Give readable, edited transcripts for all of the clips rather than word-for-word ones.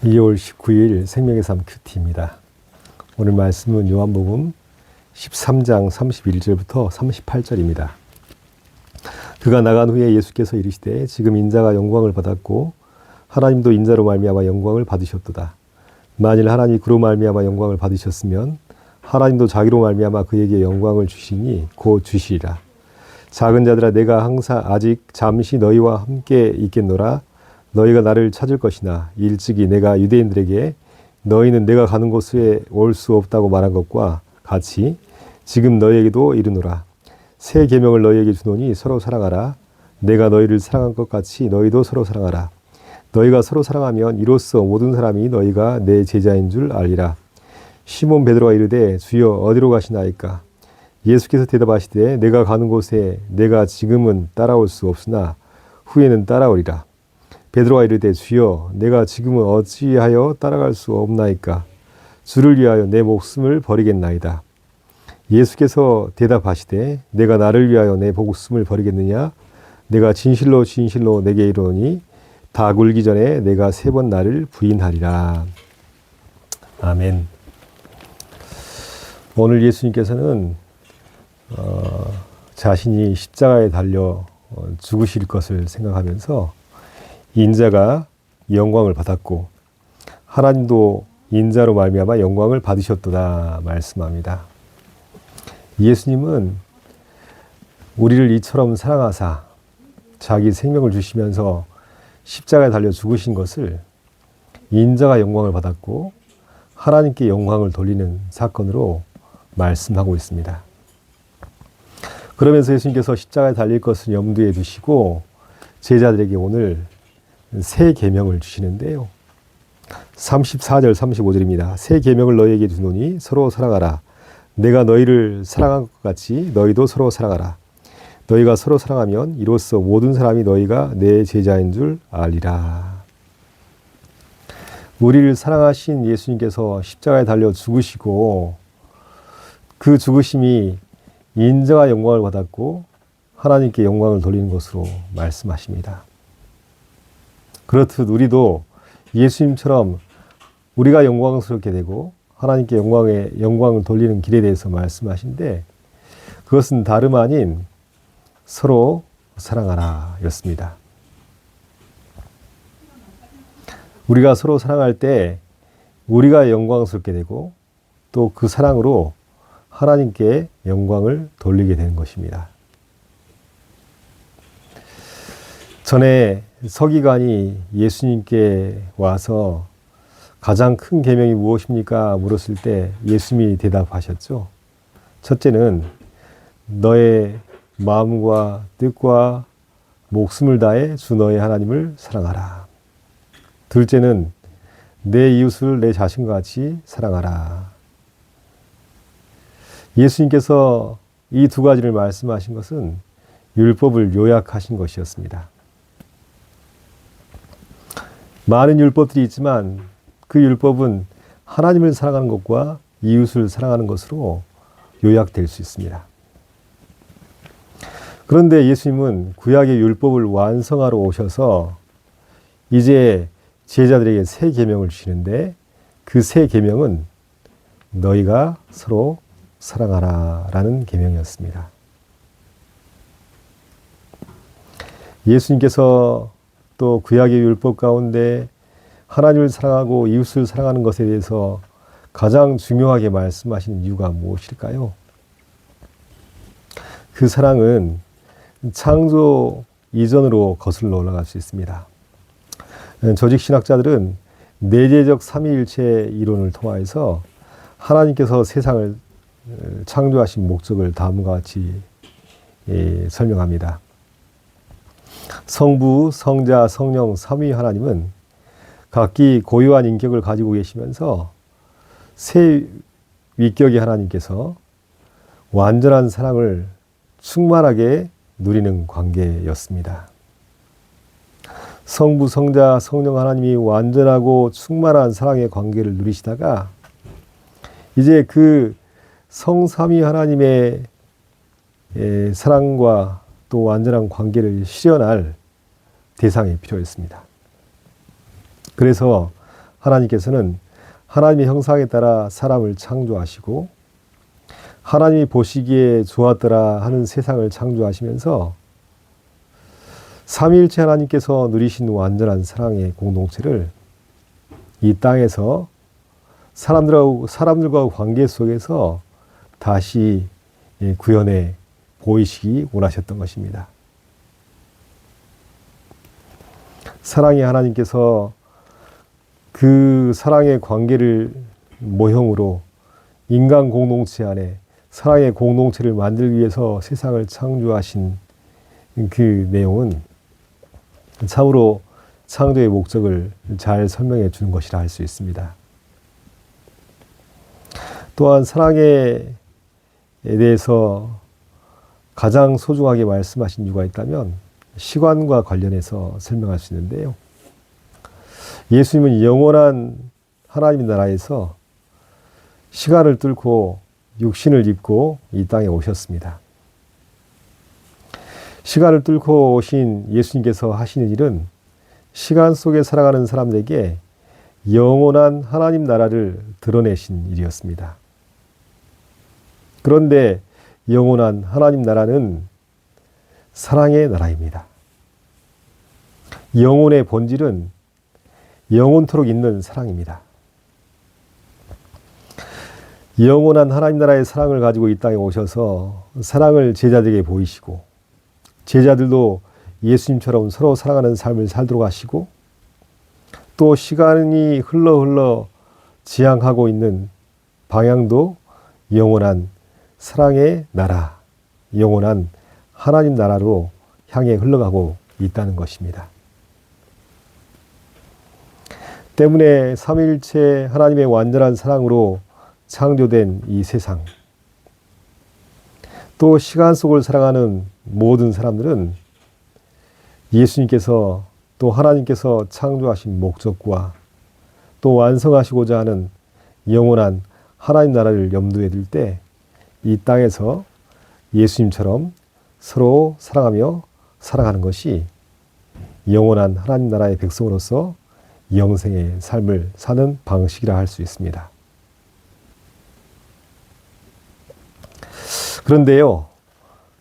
2월 19일 생명의 삶 큐티입니다. 오늘 말씀은 요한복음 13장 31절부터 38절입니다. 그가 나간 후에 예수께서 이르시되 지금 인자가 영광을 받았고 하나님도 인자로 말미암아 영광을 받으셨도다. 만일 하나님이 그로 말미암아 영광을 받으셨으면 하나님도 자기로 말미암아 그에게 영광을 주시니 곧 주시리라. 작은 자들아 내가 항상 아직 잠시 너희와 함께 있겠노라. 너희가 나를 찾을 것이나 일찍이 내가 유대인들에게 너희는 내가 가는 곳에 올 수 없다고 말한 것과 같이 지금 너희에게도 이르노라. 새 계명을 너희에게 주노니 서로 사랑하라. 내가 너희를 사랑한 것 같이 너희도 서로 사랑하라. 너희가 서로 사랑하면 이로써 모든 사람이 너희가 내 제자인 줄 알리라. 시몬 베드로가 이르되 주여 어디로 가시나이까? 예수께서 대답하시되 내가 가는 곳에 내가 지금은 따라올 수 없으나 후에는 따라오리라. 베드로가 이르되 주여 내가 지금은 어찌하여 따라갈 수 없나이까? 주를 위하여 내 목숨을 버리겠나이다. 예수께서 대답하시되 내가 나를 위하여 내 목숨을 버리겠느냐? 내가 진실로 진실로 내게 이르노니 닭 울기 전에 내가 3번 나를 부인하리라. 아멘. 오늘 예수님께서는 자신이 십자가에 달려 죽으실 것을 생각하면서 인자가 영광을 받았고 하나님도 인자로 말미암아 영광을 받으셨도다 말씀합니다. 예수님은 우리를 이처럼 사랑하사 자기 생명을 주시면서 십자가에 달려 죽으신 것을 인자가 영광을 받았고 하나님께 영광을 돌리는 사건으로 말씀하고 있습니다. 그러면서 예수님께서 십자가에 달릴 것을 염두에 두시고 제자들에게 오늘 새 계명을 주시는데요. 34절 35절입니다. 새 계명을 너희에게 주노니 서로 사랑하라. 내가 너희를 사랑한 것 같이 너희도 서로 사랑하라. 너희가 서로 사랑하면 이로써 모든 사람이 너희가 내 제자인 줄 알리라. 우리를 사랑하신 예수님께서 십자가에 달려 죽으시고 그 죽으심이 인자가 영광을 받았고 하나님께 영광을 돌리는 것으로 말씀하십니다. 그렇듯 우리도 예수님처럼 우리가 영광스럽게 되고 하나님께 영광을 돌리는 길에 대해서 말씀하신데 그것은 다름 아닌 서로 사랑하라 였습니다. 우리가 서로 사랑할 때 우리가 영광스럽게 되고 또 그 사랑으로 하나님께 영광을 돌리게 되는 것입니다. 전에 서기관이 예수님께 와서 가장 큰 계명이 무엇입니까? 물었을 때 예수님이 대답하셨죠. 첫째는 너의 마음과 뜻과 목숨을 다해 주 너의 하나님을 사랑하라. 둘째는 내 이웃을 내 자신과 같이 사랑하라. 예수님께서 이 두 가지를 말씀하신 것은 율법을 요약하신 것이었습니다. 많은 율법들이 있지만 그 율법은 하나님을 사랑하는 것과 이웃을 사랑하는 것으로 요약될 수 있습니다. 그런데 예수님은 구약의 율법을 완성하러 오셔서 이제 제자들에게 새 계명을 주시는데 그 새 계명은 너희가 서로 사랑하라 라는 계명이었습니다. 예수님께서 또 구약의 율법 가운데 하나님을 사랑하고 이웃을 사랑하는 것에 대해서 가장 중요하게 말씀하시는 이유가 무엇일까요? 그 사랑은 창조 이전으로 거슬러 올라갈 수 있습니다. 조직신학자들은 내재적 삼위일체 이론을 통해서 하나님께서 세상을 창조하신 목적을 다음과 같이 설명합니다. 성부, 성자, 성령, 삼위 하나님은 각기 고유한 인격을 가지고 계시면서 세 위격의 하나님께서 완전한 사랑을 충만하게 누리는 관계였습니다. 성부, 성자, 성령 하나님이 완전하고 충만한 사랑의 관계를 누리시다가 이제 그 성삼위 하나님의 사랑과 또 완전한 관계를 실현할 대상이 필요했습니다. 그래서 하나님께서는 하나님의 형상에 따라 사람을 창조하시고 하나님이 보시기에 좋았더라 하는 세상을 창조하시면서 삼위일체 하나님께서 누리신 완전한 사랑의 공동체를 이 땅에서 사람들과 관계 속에서 다시 구현해 보이시기 원하셨던 것입니다. 사랑의 하나님께서 그 사랑의 관계를 모형으로 인간 공동체 안에 사랑의 공동체를 만들기 위해서 세상을 창조하신 그 내용은 참으로 창조의 목적을 잘 설명해 주는 것이라 할 수 있습니다. 또한 사랑에 대해서 가장 소중하게 말씀하신 이유가 있다면 시간과 관련해서 설명할 수 있는데요. 예수님은 영원한 하나님의 나라에서 시간을 뚫고 육신을 입고 이 땅에 오셨습니다. 시간을 뚫고 오신 예수님께서 하시는 일은 시간 속에 살아가는 사람들에게 영원한 하나님 나라를 드러내신 일이었습니다. 그런데 영원한 하나님 나라는 사랑의 나라입니다. 영혼의 본질은 영원토록 있는 사랑입니다. 영원한 하나님 나라의 사랑을 가지고 이 땅에 오셔서 사랑을 제자들에게 보이시고 제자들도 예수님처럼 서로 사랑하는 삶을 살도록 하시고 또 시간이 흘러 지향하고 있는 방향도 영원한 사랑의 나라, 영원한 하나님 나라로 향해 흘러가고 있다는 것입니다. 때문에 삼위일체 하나님의 완전한 사랑으로 창조된 이 세상, 또 시간 속을 살아가는 모든 사람들은 예수님께서 또 하나님께서 창조하신 목적과 또 완성하시고자 하는 영원한 하나님 나라를 염두에 둘 때 이 땅에서 예수님처럼 서로 사랑하며 살아가는 것이 영원한 하나님 나라의 백성으로서 영생의 삶을 사는 방식이라 할 수 있습니다. 그런데요,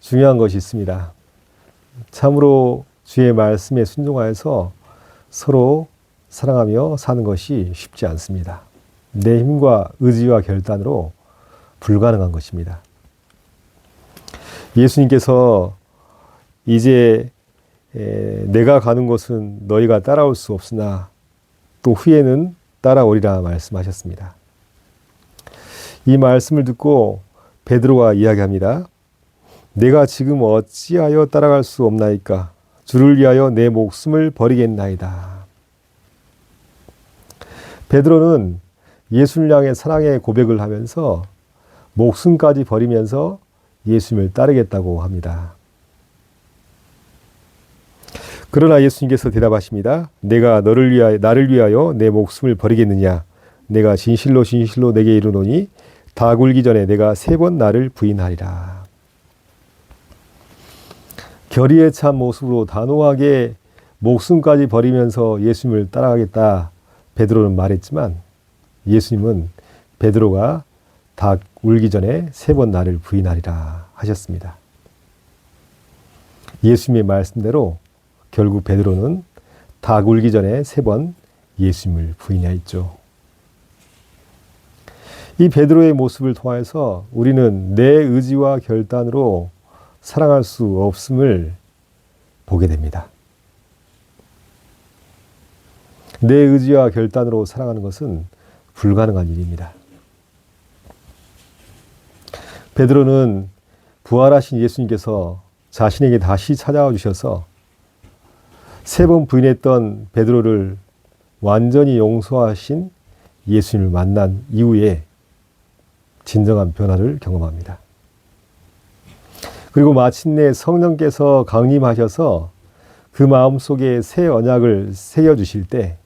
중요한 것이 있습니다. 참으로 주의 말씀에 순종하여서 서로 사랑하며 사는 것이 쉽지 않습니다. 내 힘과 의지와 결단으로 불가능한 것입니다. 예수님께서 이제 내가 가는 곳은 너희가 따라올 수 없으나 또 후에는 따라오리라 말씀하셨습니다. 이 말씀을 듣고 베드로가 이야기합니다. 내가 지금 어찌하여 따라갈 수 없나이까? 주를 위하여 내 목숨을 버리겠나이다. 베드로는 예수를 향해 사랑의 고백을 하면서 목숨까지 버리면서 예수님을 따르겠다고 합니다. 그러나 예수님께서 대답하십니다. 내가 나를 위하여 내 목숨을 버리겠느냐? 내가 진실로 내게 이르노니 다 굴기 전에 내가 3번 나를 부인하리라. 결의에 찬 모습으로 단호하게 목숨까지 버리면서 예수님을 따라가겠다 베드로는 말했지만 예수님은 베드로가 다 울기 전에 3번 나를 부인하리라 하셨습니다. 예수님의 말씀대로 결국 베드로는 다 굴기 전에 3번 예수님을 부인하였죠. 이 베드로의 모습을 통해서 우리는 내 의지와 결단으로 사랑할 수 없음을 보게 됩니다. 내 의지와 결단으로 사랑하는 것은 불가능한 일입니다. 베드로는 부활하신 예수님께서 자신에게 다시 찾아와 주셔서 3번 부인했던 베드로를 완전히 용서하신 예수님을 만난 이후에 진정한 변화를 경험합니다. 그리고 마침내 성령께서 강림하셔서 그 마음속에 새 언약을 새겨주실 때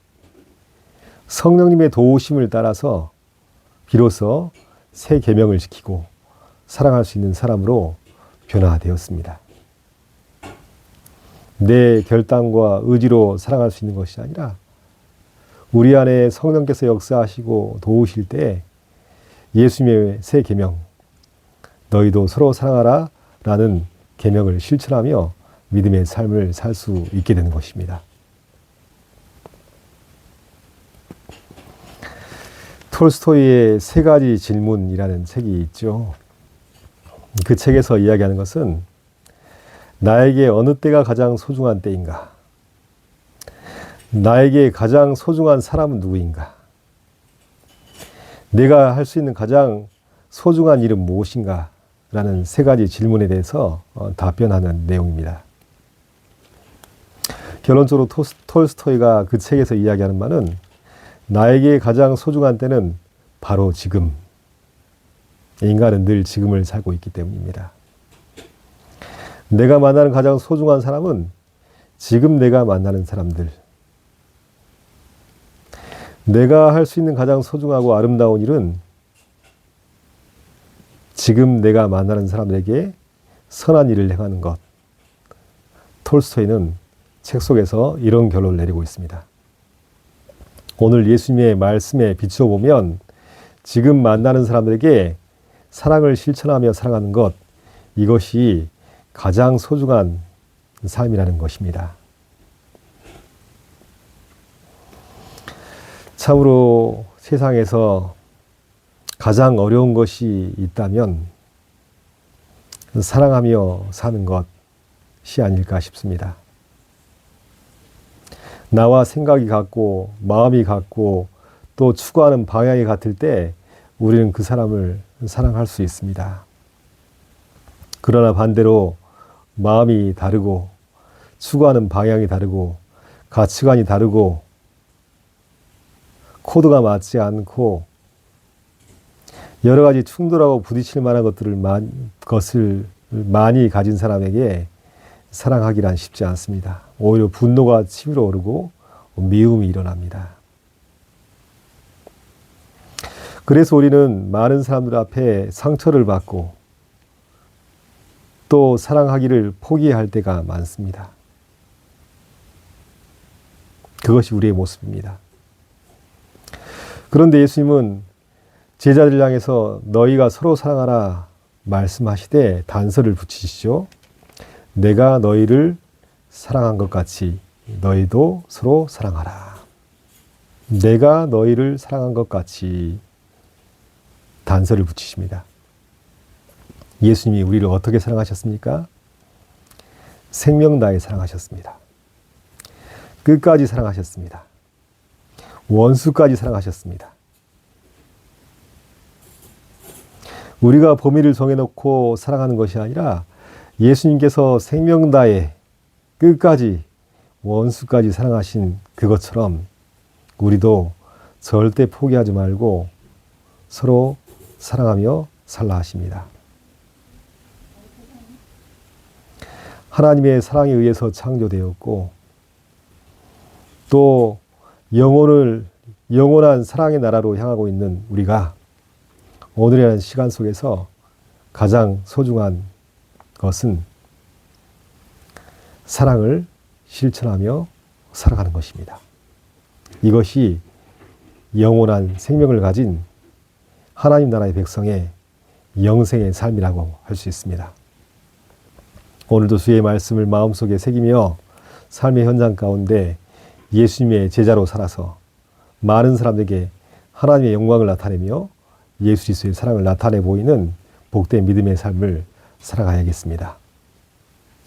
성령님의 도우심을 따라서 비로소 새 계명을 지키고 사랑할 수 있는 사람으로 변화되었습니다. 내 결단과 의지로 사랑할 수 있는 것이 아니라 우리 안에 성령께서 역사하시고 도우실 때 예수님의 새 계명, 너희도 서로 사랑하라 라는 계명을 실천하며 믿음의 삶을 살 수 있게 되는 것입니다. 톨스토이의 세 가지 질문이라는 책이 있죠. 그 책에서 이야기하는 것은 나에게 어느 때가 가장 소중한 때인가? 나에게 가장 소중한 사람은 누구인가? 내가 할 수 있는 가장 소중한 일은 무엇인가? 라는 세 가지 질문에 대해서 답변하는 내용입니다. 결론적으로 톨스토이가 그 책에서 이야기하는 바는 나에게 가장 소중한 때는 바로 지금. 인간은 늘 지금을 살고 있기 때문입니다. 내가 만나는 가장 소중한 사람은 지금 내가 만나는 사람들. 내가 할 수 있는 가장 소중하고 아름다운 일은 지금 내가 만나는 사람들에게 선한 일을 행하는 것. 톨스토이는 책 속에서 이런 결론을 내리고 있습니다. 오늘 예수님의 말씀에 비추어 보면 지금 만나는 사람들에게 사랑을 실천하며 사랑하는 것, 이것이 가장 소중한 삶이라는 것입니다. 참으로 세상에서 가장 어려운 것이 있다면 사랑하며 사는 것이 아닐까 싶습니다. 나와 생각이 같고 마음이 같고 또 추구하는 방향이 같을 때 우리는 그 사람을 사랑할 수 있습니다. 그러나 반대로 마음이 다르고 추구하는 방향이 다르고 가치관이 다르고 코드가 맞지 않고 여러 가지 충돌하고 부딪힐 만한 것을 많이 가진 사람에게 사랑하기란 쉽지 않습니다. 오히려 분노가 치밀어 오르고 미움이 일어납니다. 그래서 우리는 많은 사람들 앞에 상처를 받고 또 사랑하기를 포기할 때가 많습니다. 그것이 우리의 모습입니다. 그런데 예수님은 제자들을 향해서 너희가 서로 사랑하라 말씀하시되 단서를 붙이시죠. 내가 너희를 사랑한 것 같이 너희도 서로 사랑하라. 내가 너희를 사랑한 것 같이 단서를 붙이십니다. 예수님이 우리를 어떻게 사랑하셨습니까? 생명 다해 사랑하셨습니다. 끝까지 사랑하셨습니다. 원수까지 사랑하셨습니다. 우리가 범위를 정해놓고 사랑하는 것이 아니라 예수님께서 생명 다해 끝까지 원수까지 사랑하신 그것처럼 우리도 절대 포기하지 말고 서로 사랑하며 살라 하십니다. 하나님의 사랑에 의해서 창조되었고 또 영원한 사랑의 나라로 향하고 있는 우리가 오늘이라는 시간 속에서 가장 소중한 것은 사랑을 실천하며 살아가는 것입니다. 이것이 영원한 생명을 가진 하나님 나라의 백성의 영생의 삶이라고 할 수 있습니다. 오늘도 주의 말씀을 마음속에 새기며 삶의 현장 가운데 예수님의 제자로 살아서 많은 사람들에게 하나님의 영광을 나타내며 예수 그리스도의 사랑을 나타내 보이는 복된 믿음의 삶을 살아가야겠습니다.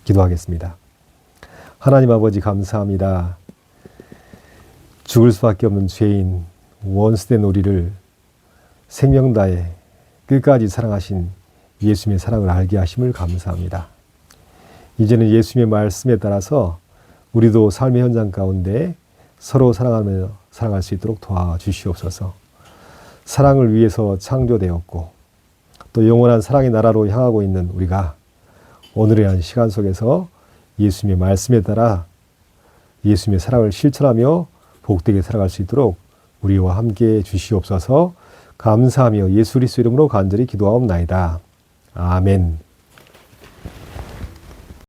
기도하겠습니다. 하나님 아버지 감사합니다. 죽을 수밖에 없는 죄인 원수된 우리를 생명 다해 끝까지 사랑하신 예수님의 사랑을 알게 하심을 감사합니다. 이제는 예수님의 말씀에 따라서 우리도 삶의 현장 가운데 서로 사랑하며 살아갈 수 있도록 도와주시옵소서. 사랑을 위해서 창조되었고 또 영원한 사랑의 나라로 향하고 있는 우리가 오늘의 한 시간 속에서 예수님의 말씀에 따라 예수님의 사랑을 실천하며 복되게 살아갈 수 있도록 우리와 함께 주시옵소서. 감사하며 예수 그리스도 이름으로 간절히 기도하옵나이다. 아멘.